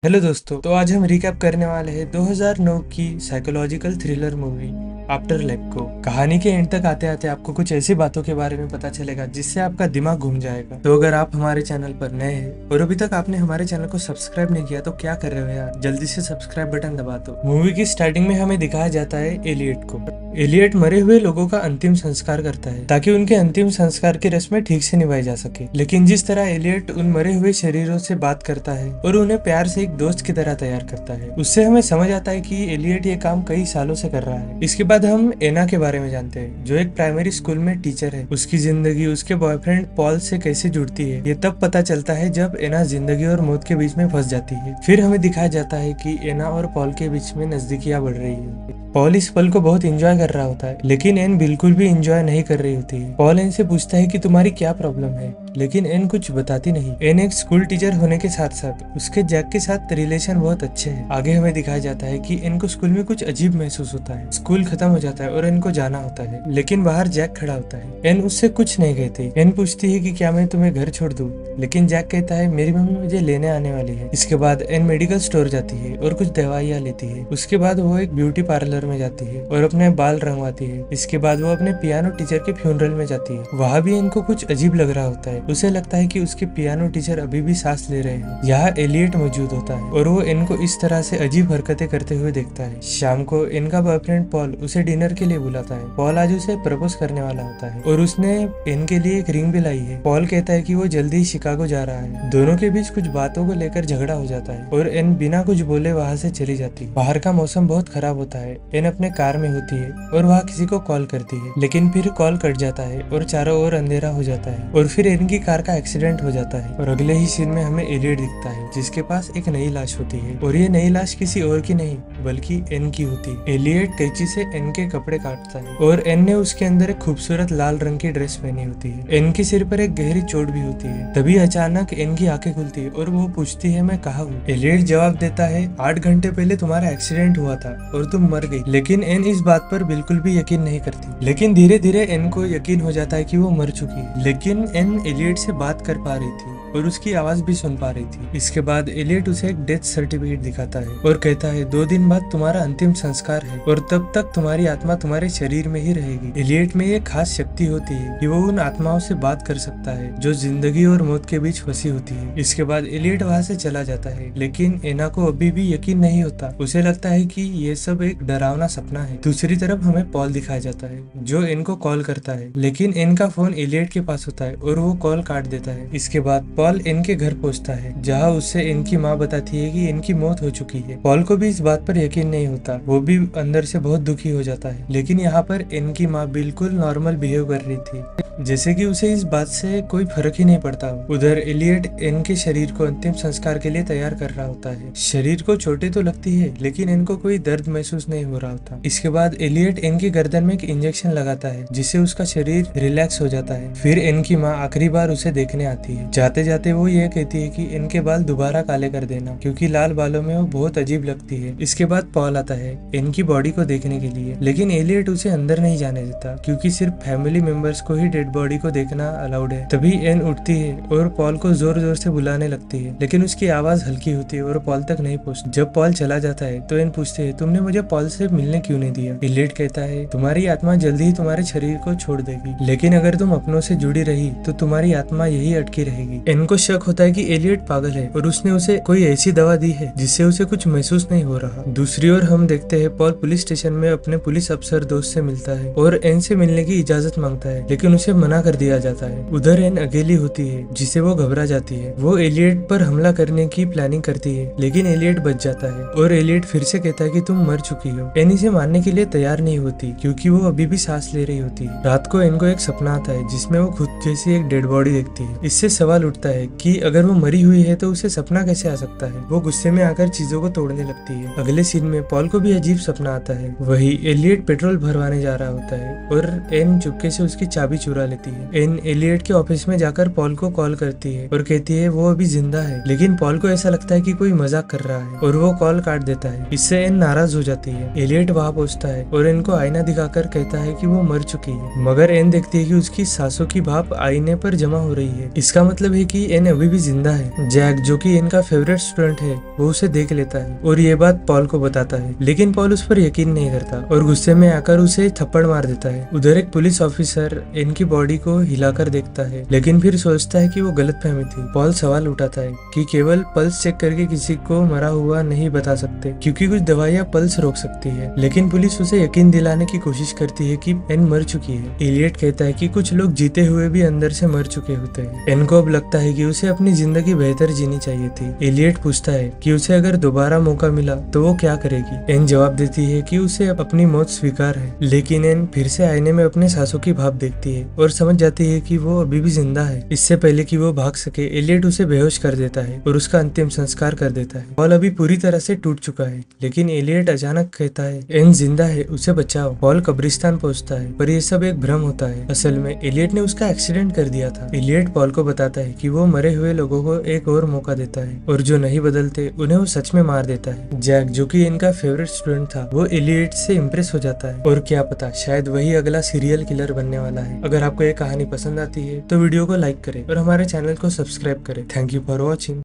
Hello दोस्तों, तो आज हम रिकैप करने वाले हैं 2009 की psychological thriller movie after life को। कहानी के एंड तक आते आते आपको कुछ ऐसी बातों के बारे में पता चलेगा जिससे आपका दिमाग घूम जाएगा। तो अगर आप हमारे चैनल पर नए हैं और अभी तक आपने हमारे चैनल को सब्सक्राइब नहीं किया तो क्या कर रहे हो यार, जल्दी से सब्सक्राइब बटन दबा दो। मूवी की स्टार्टिंग में हमें दिखाया जाता है एलियट को। एलियट मरे हुए लोगों का अंतिम संस्कार करता है ताकि उनके अंतिम संस्कार की रस्में ठीक से निभाई जा सके। लेकिन जिस तरह एलियट उन मरे हुए शरीरों से बात करता है और उन्हें प्यार से एक दोस्त की तरह तैयार करता है, उससे हमें समझ आता है कि एलियट ये काम कई सालों से कर रहा है। इसके बाद हम एना के बारे में जानते हैं, जो एक प्राइमरी स्कूल में टीचर है। उसकी जिंदगी उसके बॉयफ्रेंड पॉल से कैसे जुड़ती है ये तब पता चलता है जब एना जिंदगी और मौत के बीच में फंस जाती है। फिर हमें दिखाया जाता है कि एना और पॉल के बीच में नजदीकियां बढ़ रही है। पॉल इस पल को बहुत एंजॉय कर रहा होता है, लेकिन एन बिल्कुल भी एंजॉय नहीं कर रही होती है। पॉल एन से पूछता है कि तुम्हारी क्या प्रॉब्लम है, लेकिन एन कुछ बताती नहीं। एन एक स्कूल टीचर होने के साथ साथ उसके जैक के साथ रिलेशन बहुत अच्छे हैं। आगे हमें दिखाया जाता है कि एन को स्कूल में कुछ अजीब महसूस होता है। स्कूल खत्म हो जाता है और एन को जाना होता है, लेकिन बाहर जैक खड़ा होता है। एन उससे कुछ नहीं कहती। एन पूछती है कि क्या मैं तुम्हें घर छोड़ दूं, लेकिन जैक कहता है मेरी मम्मी मुझे लेने आने वाली है। इसके बाद एन मेडिकल स्टोर जाती है और कुछ दवाइयाँ लेती है। उसके बाद वो एक ब्यूटी पार्लर में जाती है और अपने बाल रंगवाती है। इसके बाद वो अपने पियानो टीचर के फ्यूनरल में जाती है। वहाँ भी इनको कुछ अजीब लग रहा होता है। उसे लगता है कि उसके पियानो टीचर अभी भी सांस ले रहे हैं। यहाँ एलियट मौजूद होता है और वो इनको इस तरह से अजीब हरकतें करते हुए देखता है। शाम को इनका बॉयफ्रेंड पॉल उसे डिनर के लिए बुलाता है। पॉल आज उसे प्रपोज करने वाला होता है और उसने इनके लिए एक रिंग भी लाई है। पॉल कहता है कि वो जल्दी ही शिकागो जा रहा है। दोनों के बीच कुछ बातों को लेकर झगड़ा हो जाता है और इन बिना कुछ बोले वहाँ से चली जाती है। बाहर का मौसम बहुत खराब होता है। इन अपने कार में होती है और वहाँ किसी को कॉल करती है, लेकिन फिर कॉल कट जाता है और चारों ओर अंधेरा हो जाता है और फिर इनकी कार का एक्सीडेंट हो जाता है। और अगले ही सीन में हमें एलियट दिखता है जिसके पास एक नई लाश होती है और ये नई लाश किसी और की नहीं बल्कि एन की होती है। एलियट कैंची से एन के कपड़े काटता है और एन ने उसके अंदर एक खूबसूरत लाल रंग की ड्रेस पहनी होती है। एन के सिर पर एक गहरी चोट भी होती है। तभी अचानक एन की आंखें खुलती है और वो पूछती है मैं कहाँ हूँ। एलियट जवाब देता है 8 घंटे पहले तुम्हारा एक्सीडेंट हुआ था और तुम मर गई। लेकिन एन इस बात पर बिल्कुल भी यकीन नहीं करती। लेकिन धीरे धीरे एन को यकीन हो जाता है कि वो मर चुकी है। लेकिन एन एलियट से बात कर पा रही थी और उसकी आवाज भी सुन पा रही थी। इसके बाद एलियट उसे एक डेथ सर्टिफिकेट दिखाता है और कहता है 2 दिन बाद तुम्हारा अंतिम संस्कार है और तब तक तुम्हारी आत्मा तुम्हारे शरीर में ही रहेगी। एलियट में एक खास शक्ति होती है कि वो उन आत्माओं से बात कर सकता है जो जिंदगी और मौत के बीच फंसी होती है। इसके बाद एलियट वहाँ से चला जाता है, लेकिन एना को अभी भी यकीन नहीं होता। उसे लगता है कि ये सब एक डरावना सपना है। दूसरी तरफ हमें पॉल दिखाया जाता है जो इनको कॉल करता है, लेकिन इनका फोन एलियट के पास होता है और वो कॉल काट देता है। इसके बाद पॉल इनके घर पहुंचता है जहां उससे इनकी माँ बताती है कि इनकी मौत हो चुकी है। पॉल को भी इस बात पर यकीन नहीं होता, वो भी अंदर से बहुत दुखी हो जाता है। लेकिन यहाँ पर इनकी माँ बिल्कुल नॉर्मल बिहेव कर रही थी, जैसे कि उसे इस बात से कोई फर्क ही नहीं पड़ता। उधर एलियट इनके शरीर को अंतिम संस्कार के लिए तैयार कर रहा होता है। शरीर को चोटें तो लगती है, लेकिन इनको कोई दर्द महसूस नहीं हो रहा होता। इसके बाद एलियट इनकी गर्दन में एक इंजेक्शन लगाता है जिससे उसका शरीर रिलैक्स हो जाता है। फिर इनकी माँ आखिरी बार उसे देखने आती है। जाते जाते वो ये कहती है कि इनके बाल दोबारा काले कर देना, क्योंकि लाल बालों में वो बहुत अजीब लगती है। इसके बाद पॉल आता है इनकी बॉडी को देखने के लिए, लेकिन एलियट उसे अंदर नहीं जाने देता क्योंकि सिर्फ फैमिली मेंबर्स को ही डेड बॉडी को देखना अलाउड है। तभी एन उठती है और पॉल को जोर जोर से बुलाने लगती है, लेकिन उसकी आवाज हल्की होती है और पॉल तक नहीं पहुंचती। जब पॉल चला जाता है तो एन पूछते है तुमने मुझे पॉल से मिलने क्यों नहीं दिया। एलियट कहता है तुम्हारी आत्मा जल्दी ही तुम्हारे शरीर को छोड़ देगी, लेकिन अगर तुम अपनों से जुड़ी रही तो तुम्हारी आत्मा यही अटकी रहेगी। एन को शक होता है कि एलियट पागल है और उसने उसे कोई ऐसी दवा दी है जिससे उसे कुछ महसूस नहीं हो रहा। दूसरी ओर हम देखते हैं पॉल पुलिस स्टेशन में अपने पुलिस अफसर दोस्त से मिलता है और एन से मिलने की इजाजत मांगता है, लेकिन उसे मना कर दिया जाता है। उधर एन अकेली होती है जिसे वो घबरा जाती है। वो एलियट पर हमला करने की प्लानिंग करती है, लेकिन एलियट बच जाता है और एलियट फिर से कहता है कि तुम मर चुकी हो। एन इसे मानने के लिए तैयार नहीं होती क्योंकि वो अभी भी सांस ले रही होती है। रात को एन को एक सपना आता है जिसमें वो खुद जैसी एक डेड बॉडी देखती है। इससे सवाल उठता है कि अगर वो मरी हुई है तो उसे सपना कैसे आ सकता है। वो गुस्से में आकर चीजों को तोड़ने लगती है। अगले सीन में पॉल को भी अजीब सपना आता है। वही एलियट पेट्रोल भरवाने जा रहा होता है और एन चुपके से उसकी चाबी चुरा लेती है। एन एलियट के ऑफिस में जाकर पॉल को कॉल करती है और कहती है वो अभी जिंदा है, लेकिन पॉल को ऐसा लगता है कि कोई मजाक कर रहा है और वो कॉल काट देता है। इससे एन नाराज हो जाती है। एलियट वहाँ पहुँचता है और एन को आईना दिखाकर कहता है कि वो मर चुकी है, मगर एन देखती है कि उसकी सांसों की भाप आईने पर जमा हो रही है। इसका मतलब है कि कि एन अभी भी जिंदा है। जैक जो कि एन का फेवरेट स्टूडेंट है वो उसे देख लेता है और ये बात पॉल को बताता है, लेकिन पॉल उस पर यकीन नहीं करता और गुस्से में आकर उसे थप्पड़ मार देता है। उधर एक पुलिस ऑफिसर एन की बॉडी को हिलाकर देखता है, लेकिन फिर सोचता है कि वो गलतफहमी थी। पॉल सवाल उठाता है कि केवल पल्स चेक करके किसी को मरा हुआ नहीं बता सकते, क्योंकि कुछ दवाइयां पल्स रोक सकती है। लेकिन पुलिस उसे यकीन दिलाने की कोशिश करती है कि एन मर चुकी है। एलियट कहता है कि कुछ लोग जीते हुए भी अंदर से मर चुके होते हैं। एन को अब लगता है कि उसे अपनी जिंदगी बेहतर जीनी चाहिए थी। एलियट पूछता है कि उसे अगर दोबारा मौका मिला तो वो क्या करेगी। एन जवाब देती है कि उसे अपनी मौत स्वीकार है, लेकिन एन फिर से आईने में अपने सांसों की भाप देखती है और समझ जाती है कि वो अभी भी जिंदा है। इससे पहले कि वो भाग सके, एलियट उसे बेहोश कर देता है और उसका अंतिम संस्कार कर देता है। पॉल अभी पूरी तरह से टूट चुका है, लेकिन एलियट अचानक कहता है एन जिंदा है, उसे बचाओ। पॉल कब्रिस्तान पहुंचता है, पर ये सब एक भ्रम होता है। असल में एलियट ने उसका एक्सीडेंट कर दिया था। एलियट पॉल को बताता है कि वो मरे हुए लोगों को एक और मौका देता है और जो नहीं बदलते उन्हें वो सच में मार देता है। जैक जो कि इनका फेवरेट स्टूडेंट था, वो एलियट से इम्प्रेस हो जाता है और क्या पता शायद वही अगला सीरियल किलर बनने वाला है। अगर आपको ये कहानी पसंद आती है तो वीडियो को लाइक करें और हमारे चैनल को सब्सक्राइब करें। Thank you for watching.